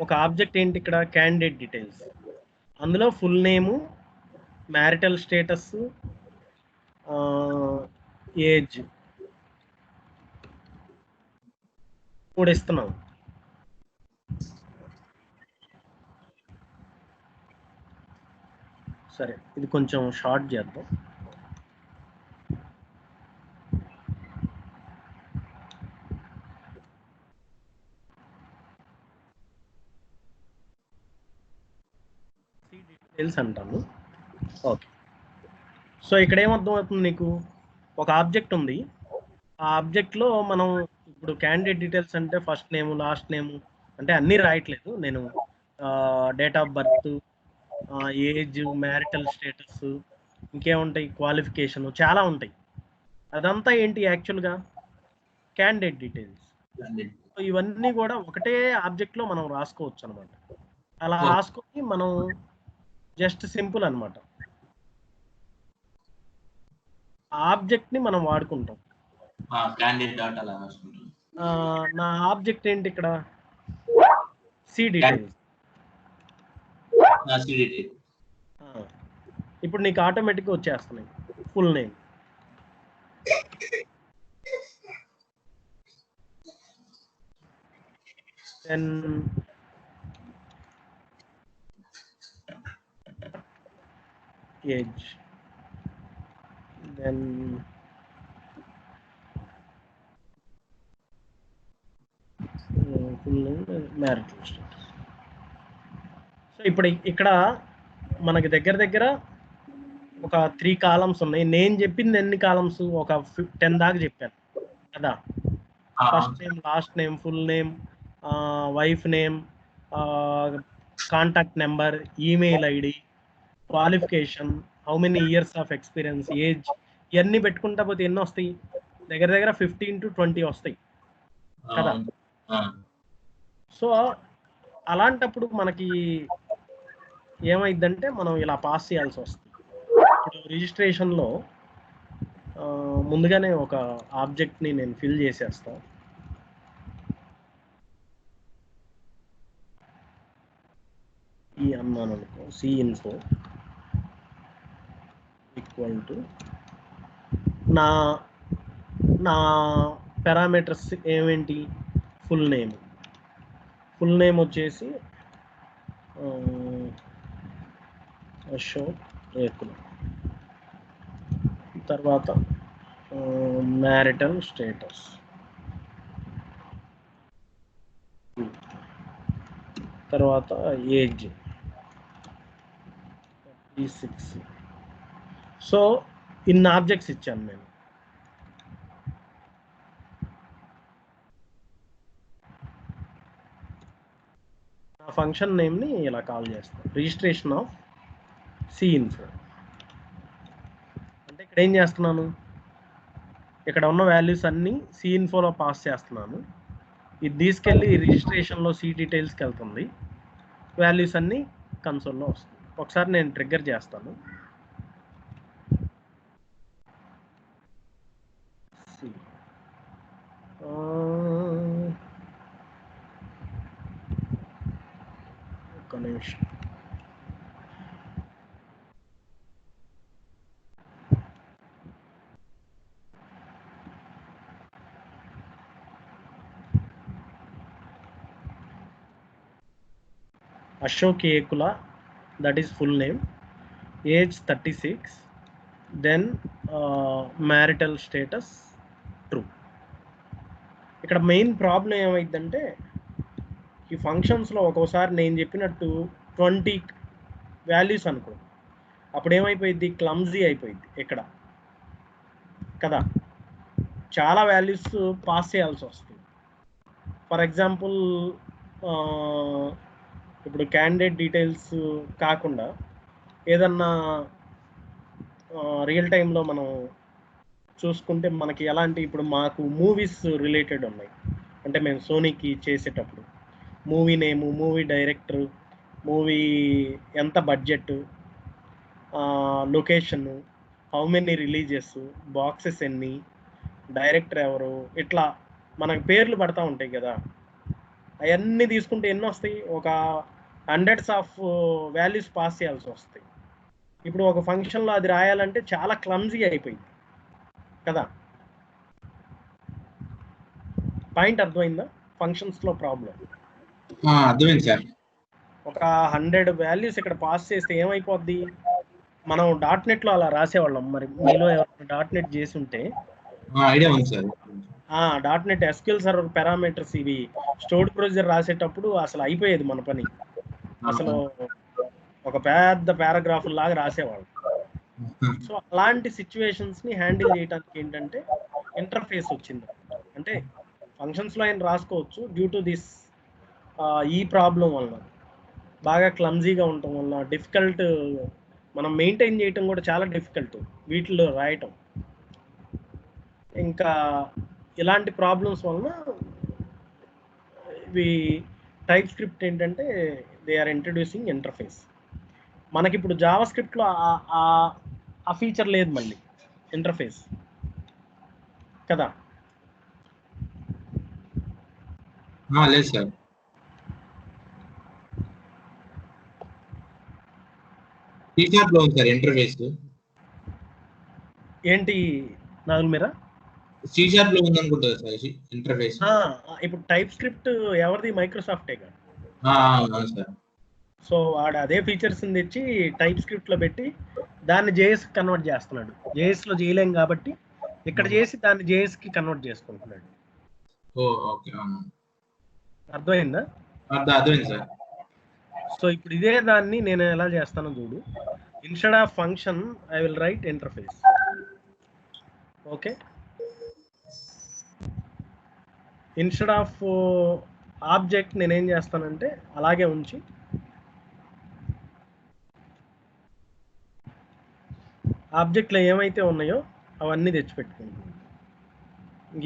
ఒక ఆబ్జెక్ట్ ఏంటి ఇక్కడ, క్యాండిడేట్ డీటెయిల్స్, అందులో full name, marital status, age 3 ఇస్తున్నాం. సరే, ఇది కొంచెం షార్ట్ చేద్దాం. డీటెయిల్స్ అంటాను. ఓకే, సో ఇక్కడ ఏమర్థం అవుతుంది నీకు, ఒక ఆబ్జెక్ట్ ఉంది, ఆ ఆబ్జెక్ట్లో మనం ఇప్పుడు క్యాండిడేట్ డీటెయిల్స్ అంటే ఫస్ట్ నేము, లాస్ట్ నేము, అంటే అన్నీ రాయట్లేదు నేను. Date of birth, age, marital status, ఇంకేముంటాయి, క్వాలిఫికేషన్, చాలా ఉంటాయి. అదంతా ఏంటి, యాక్చువల్గా క్యాండిడేట్ డీటెయిల్స్. ఇవన్నీ కూడా ఒకటే ఆబ్జెక్ట్లో మనం రాసుకోవచ్చు అనమాట. అలా రాసుకొని మనం జస్ట్ సింపుల్ అనమాట, ఆబ్జెక్ట్ ని మనం వాడుకుంటాం. నా ఆబ్జెక్ట్ ఏంటి ఇక్కడ, సి డీటెయిల్స్. ఇప్పుడు నీకు ఆటోమేటిక్గా వచ్చేస్తున్నాయి. Full name, then age, then full name, marital status. So ఇప్పుడు ఇక్కడ మనకి దగ్గర ఒక 3 కాలమ్స్ ఉన్నాయి. నేను చెప్పింది ఎన్ని కాలమ్స్, ఒక 10 దాకా చెప్పాను కదా. First name, last name, full name, wife name, contact number, email ID, qualification, how many years of experience, age, ఇవన్నీ పెట్టుకుంటా పోతే ఎన్ని వస్తాయి, దగ్గర 15 to 20 వస్తాయి కదా. సో అలాంటప్పుడు మనకి ఏమైందంటే మనం ఇలా పాస్ చేయాల్సి వస్తుంది. ఇప్పుడు రిజిస్ట్రేషన్లో ముందుగానే ఒక ఆబ్జెక్ట్ని నేను ఫిల్ చేసేస్తాను. ఈ అన్నాను అనుకో, సి ఇన్ఫో ఈక్వల్ టు నా పారామీటర్స్ ఏమేంటి, ఫుల్ నేమ్ వచ్చేసి అశోక్ రేకుల, తర్వాత మ్యారిటల్ స్టేటస్, తర్వాత ఏజ్ 36. సో ఇన్ని ఆబ్జెక్ట్స్ ఇచ్చాను నేను. నా ఫంక్షన్ నేమ్ని ఇలా కాల్ చేస్తాను, రిజిస్ట్రేషన్ ఆఫ్ సి ఇన్ఫో. అంటే ఇక్కడ ఏం చేస్తున్నాను, ఇక్కడ ఉన్న వాల్యూస్ అన్నీ సి ఇన్ఫోలో పాస్ చేస్తున్నాను. ఇది తీసుకెళ్ళి రిజిస్ట్రేషన్లో సి డీటెయిల్స్కి వెళ్తుంది, వాల్యూస్ అన్నీ కన్సోల్లో వస్తుంది. ఒకసారి నేను ట్రిగ్గర్ చేస్తాను. ఒక్క నిమిషం. Ashok Ekula, that is full name, age 36, then marital status true. ఇక్కడ మెయిన్ ప్రాబ్లం ఏమైందంటే ఈ ఫంక్షన్స్లో ఒక్కోసారి నేను చెప్పినట్టు 20 వాల్యూస్ అనుకో, అప్పుడు ఏమైపోయింది, క్లమ్జీ అయిపోయింది ఇక్కడ కదా, చాలా వాల్యూస్ పాస్ చేయాల్సి వస్తుంది. ఫర్ ఎగ్జాంపుల్ ఇప్పుడు క్యాండిడేట్ డీటెయిల్స్ కాకుండా ఏదన్నా రియల్ టైంలో మనం చూసుకుంటే మనకి ఎలాంటి, ఇప్పుడు మాకు మూవీస్ రిలేటెడ్ ఉన్నాయి. అంటే మేము సోనీకి చేసేటప్పుడు movie name, movie director, movie ఎంత budget, location, how many releases, boxes ఎన్ని, డైరెక్టర్ ఎవరు, ఇట్లా మనకు పేర్లు పడతా ఉంటాయి కదా. అవన్నీ తీసుకుంటే ఎన్ని వస్తాయి, ఒక హండ్రెడ్స్ ఆఫ్ వాల్యూస్ పాస్ చేయాల్సి వస్తాయి. ఇప్పుడు ఒక ఫంక్షన్లో అది రాయాలంటే చాలా క్లమ్జీ అయిపోయింది కదా. పాయింట్ అర్థమైందా? ఫంక్షన్స్లో ప్రాబ్లం అర్థమైంది సార్. ఒక 100 వాల్యూస్ ఇక్కడ పాస్ చేస్తే ఏమైపోద్ది, మనం .NETలో అలా రాసేవాళ్ళం. మరి మీలో ఎవరైనా .NET చేసి ఉంటే ఐడియా ఉంది sir. .NET SQL server parameters ఇవి స్టోర్డ్ ప్రొసీజర్ రాసేటప్పుడు అసలు అయిపోయేది మన పని. అసలు ఒక పెద్ద పారాగ్రాఫ్ లాగా రాసేవాళ్ళు. సో అలాంటి సిచ్యువేషన్స్ని హ్యాండిల్ చేయడానికి ఏంటంటే ఇంటర్ఫేస్ వచ్చింది. అంటే ఫంక్షన్స్లో అయినా రాసుకోవచ్చు, డ్యూ టు దిస్ ఈ ప్రాబ్లం వలన, బాగా క్లమ్జీగా ఉండటం వలన, డిఫికల్ట్, మనం మెయింటైన్ చేయటం కూడా చాలా డిఫికల్ట్ వీటిలో రాయటం. ఇంకా ఇలాంటి ప్రాబ్లమ్స్ వలన ఇవి టైప్ స్క్రిప్ట్ ఏంటంటే దే ఆర్ ఇంట్రడ్యూసింగ్ ఇంటర్ఫేస్. మనకి ఇప్పుడు జావా స్క్రిప్ట్లో ఆ ఫీచర్ లేదు మళ్ళీ, ఇంటర్ఫేస్ కదా. లేదు సార్. లో ఉంది సార్ ఇంటర్ఫేస్. ఏంటి నాగుల్ మీరా? C# లో ఉంది అనుకుంటా సార్ ఇంటర్ఫేస్. ఇప్పుడు టైప్ స్క్రిప్ట్ ఎవరిది? మైక్రోసాఫ్టే కదా. సార్. సో వాడు అదే ఫీచర్స్ తెచ్చి టైప్ స్క్రిప్ట్లో పెట్టి దాన్ని జేఎస్ కన్వర్ట్ చేస్తున్నాడు. జేఎస్లో చేయలేం కాబట్టి ఇక్కడ చేసి దాన్ని జేఎస్కి కన్వర్ట్ చేసుకుంటున్నాడు. అర్థమైందా? అర్థమైంది సార్. సో ఇప్పుడు ఇదే దాన్ని నేను ఎలా చేస్తానో చూడు. Instead of function I will write interface. Okay, instead of object నేనేం చేస్తానంటే అలాగే ఉంచి ఆబ్జెక్ట్లో ఏమైతే ఉన్నాయో అవన్నీ తెచ్చిపెట్టుకుంటాను.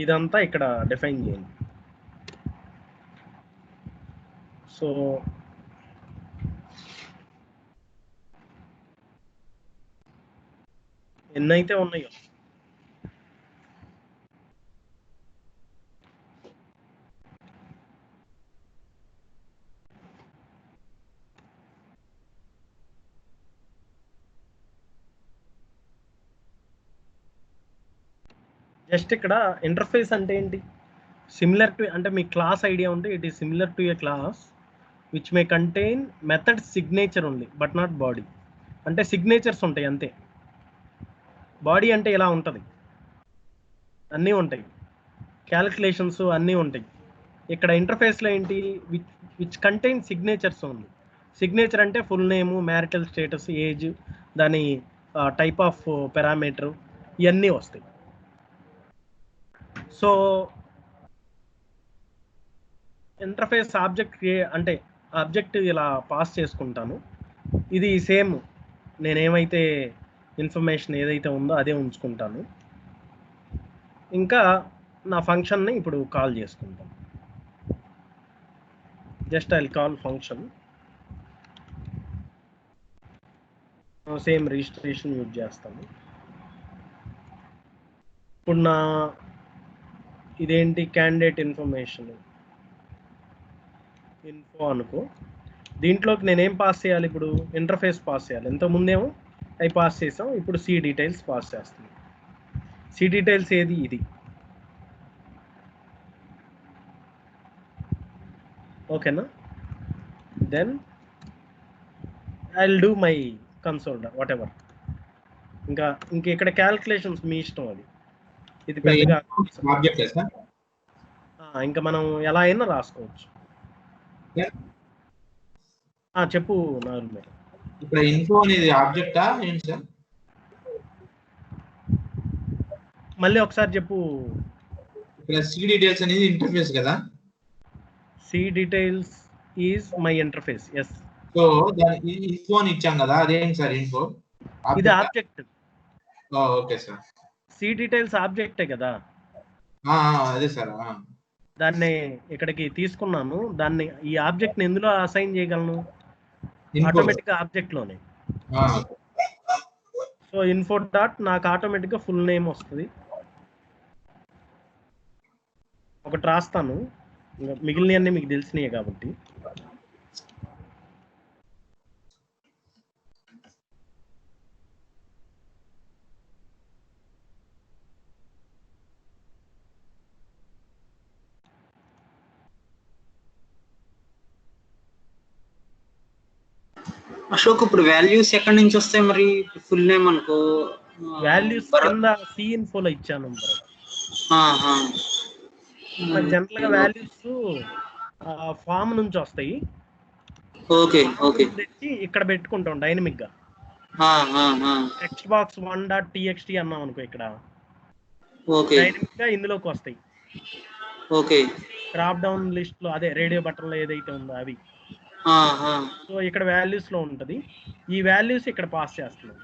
ఇదంతా ఇక్కడ డిఫైన్ చేయండి. సో ఎన్నైతే ఉన్నాయో జస్ట్ ఇక్కడ ఇంటర్ఫేస్ అంటే ఏంటి, సిమిలర్ టు అంటే మీ క్లాస్ ఐడియా ఉంటే it is similar to A class which may contain method signature only but not body. అంటే సిగ్నేచర్స్ ఉంటాయి అంతే, బాడీ అంటే ఇలా ఉంటుంది, అన్నీ ఉంటాయి, క్యాలిక్యులేషన్స్ అన్నీ ఉంటాయి. ఇక్కడ ఇంటర్ఫేస్లో ఏంటి, విచ్ కంటైన్ సిగ్నేచర్స్ ఉంది. సిగ్నేచర్ అంటే full name, marital status, age, దాని టైప్ ఆఫ్ పారామీటర్, ఇవన్నీ వస్తాయి. సో ఇంటర్ఫేస్ ఆబ్జెక్ట్ అంటే ఆబ్జెక్ట్ ఇలా పాస్ చేసుకుంటాను. ఇది సేమ్ నేనేమైతే ఇన్ఫర్మేషన్ ఏదైతే ఉందో అదే ఉంచుకుంటాను. ఇంకా నా ఫంక్షన్ని ఇప్పుడు కాల్ చేసుకుంటాను. Just I call function, same registration use చేస్తాను. ఇప్పుడు నా ఇదేంటి క్యాండిడేట్ ఇన్ఫర్మేషన్ ఇన్ఫో అనుకో, దీంట్లోకి నేనేం పాస్ చేయాలి, ఇప్పుడు ఇంటర్ఫేస్ పాస్ చేయాలి. ఇంతకుముందేమో అవి పాస్ చేసాం, ఇప్పుడు సి డీటెయిల్స్ పాస్ చేస్తాం. సి డీటెయిల్స్ ఏది, ఇది. ఓకేనా, then I will do my console whatever. ఇంకా ఇక్కడ క్యాల్కులేషన్స్ మీ ఇష్టం, అది ఇది పెద్దగా ఇంకా మనం ఎలా అయినా రాసుకోవచ్చు. చెప్పు నార్మల్. ఇప్పుడు ఇన్ఫో అనేది ఆబ్జెక్టా ఏంటి సార్? మళ్ళీ ఒకసారి చెప్పు. ఇక్కడ సి డీటెయిల్స్ అనేది ఇంటర్ఫేస్ కదా? C details is my interface. Yes. So దానికి ఇన్ఫో అని ఇచ్చాం కదా, అదేంటి సార్ ఇన్ఫో? ఇది object. Okay sir. C details ఆబ్జెక్టే కదా. అదే సార్. దాన్ని ఇక్కడికి తీసుకున్నాను, దాన్ని ఈ ఆబ్జెక్ట్ ని ఎందులో అసైన్ చేయగలను, ఆటోమేటిక్ గా ఆబ్జెక్ట్ లోనే. సో ఇన్ఫో డాట్ నాకు ఆటోమేటిక్ గా ఫుల్ నేమ్ వస్తుంది. ఒకటి రాస్తాను, మిగిలినవన్నీ మీకు తెలిసినాయి కాబట్టి. అశోక్, ఇప్పుడు వాల్యూస్ ఎక్కడి నుంచి వస్తాయి మరి? ఫుల్ నేమ్ అనుకో, వాల్యూస్ కింద సి ఇన్ఫోలో ఇచ్చాను. జనరల్ గా వాల్యూస్ ఫామ్ నుంచి వస్తాయి. Okay okay. ఇక్కడ పెట్టుకుంటాం డైనమిక్ గా. టెక్స్ట్ బాక్స్ 1.txt అన్నాం అనుకో, ఇక్కడ డైనమిక్ గా ఇందులోకి వస్తాయి. ఓకే. డ్రాప్ డౌన్ లిస్ట్ లో అదే రేడియో బటన్ లో ఏదైతే ఉందో అవి. సో ఇక్కడ వాల్యూస్ లో ఉంటది, ఈ వాల్యూస్ ఇక్కడ పాస్ చేస్తున్నాం.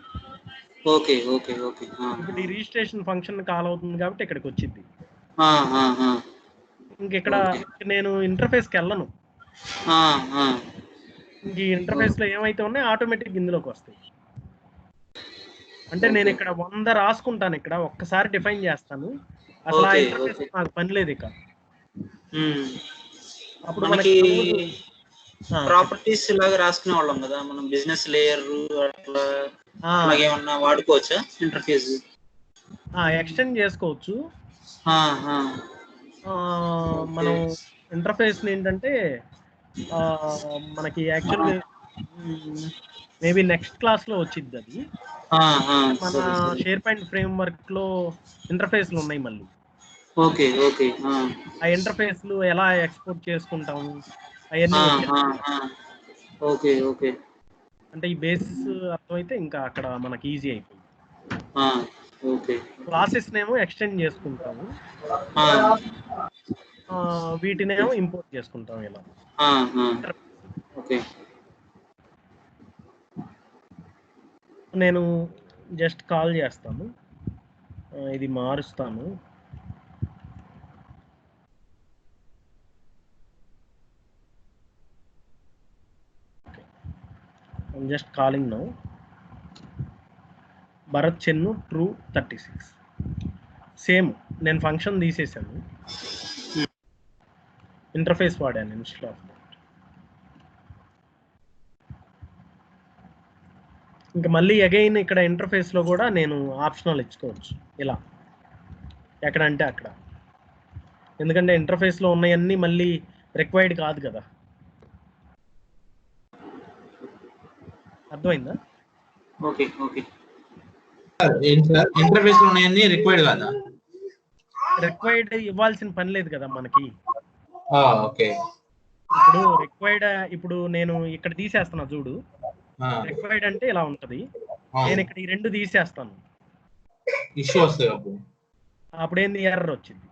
Okay okay okay. ఇప్పుడు ఈ రిజిస్ట్రేషన్ ఫంక్షన్ కాల్ అవుతుంది కాబట్టి ఇక్కడికి వచ్చింది. ఇంకెక్కడ నేను ఇంటర్ఫేస్కి వెళ్ళను, ఈ ఇంటర్ఫేస్ లో ఏమైతే ఉన్నాయో ఆటోమేటిక్ ఇందులోకి వస్తాయి. అంటే నేను ఇక్కడ 100 రాసుకుంటాను, ఇక్కడ ఒక్కసారి డిఫైన్ చేస్తాను, అసలు ఆ ఇంటర్ఫేస్ నాకు పని లేదు ఇక. అప్పుడు మనకి ప్రాపర్టీస్ లాగా రాసుకునే వాళ్ళం కదా మనం, బిజినెస్ లేయర్ అట్లా ఏమన్నా వాడుకోవచ్చా ఇంటర్ఫేస్? ఎక్స్టెండ్ చేసుకోవచ్చు. మనం ఇంటర్ఫేస్ ఏంటంటే మనకి యాక్చువల్గా మేబీ నెక్స్ట్ క్లాస్ లో వచ్చింది అది. మన షేర్ పాయింట్ ఫ్రేమ్ వర్క్ లో ఇంటర్ఫేస్లు ఉన్నాయి మళ్ళీ. Okay okay. ఆ ఇంటర్ఫేస్లు ఎలా ఎక్స్పోర్ట్ చేసుకుంటాము అవన్నీ. Okay okay. అంటే ఈ బేసిస్ అర్థమైతే ఇంకా అక్కడ మనకి ఈజీ అయిపోయింది. ఓకే. క్లాసెస్ నేమో ఎక్స్టెండ్ చేసుకుంటాము, వీటినేమో ఇంపోర్ట్ చేసుకుంటాం ఇలా. ఓకే. నేను జస్ట్ కాల్ చేస్తాను, ఇది మారుస్తాను. I'm just calling now. Bharat Chennu true 36 same. నేను ఫంక్షన్ తీసేసాను, ఇంటర్ఫేస్ వాడాను ఇన్స్టెడ్ ఆఫ్ దట్. ఇంకా మళ్ళీ అగైన్ ఇక్కడ ఇంటర్ఫేస్లో కూడా నేను ఆప్షనల్ ఇచ్చుకోవచ్చు ఇలా, ఎక్కడంటే అక్కడ. ఎందుకంటే ఇంటర్ఫేస్లో ఉన్నాయన్నీ మళ్ళీ రిక్వైర్డ్ కాదు కదా. అర్థమైందా? Okay okay. ఇంటర్ఫేస్ లో ఉన్నాయన్నీ రిక్వైర్డ్ కాదా? రిక్వైర్డ్ ఇవ్వాల్సిన పని లేదు కదా మనకి. ఓకే. ఇప్పుడు రిక్వైర్డ్, ఇప్పుడు నేను ఇక్కడ తీసేస్తున్నా చూడు, రిక్వైర్డ్ అంటే ఇలా ఉంటది. నేను ఇక్కడ ఈ 2 తీసేస్తాను, ఇష్యూ వస్తుంది అప్పుడు ఏంది ఎర్రర్ వచ్చింది.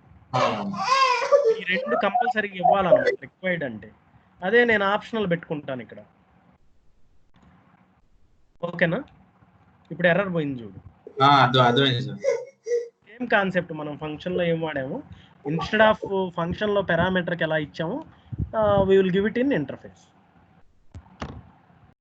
ఈ 2 కంపల్సరీగా ఇవ్వాలన్నమాట రిక్వైర్డ్ అంటే. అదే నేను ఆప్షనల్ పెట్టుకుంటాను ఇక్కడ. ఓకేనా? ఇప్పుడు ఎర్రర్ పోయింది చూడు. సేమ్ కాన్సెప్ట్ మనం ఫంక్షన్లో ఏం వాడాము, ఇన్స్టెడ్ ఆఫ్ ఫంక్షన్లో పారామీటర్కి ఎలా ఇచ్చాము, we will give it in interface.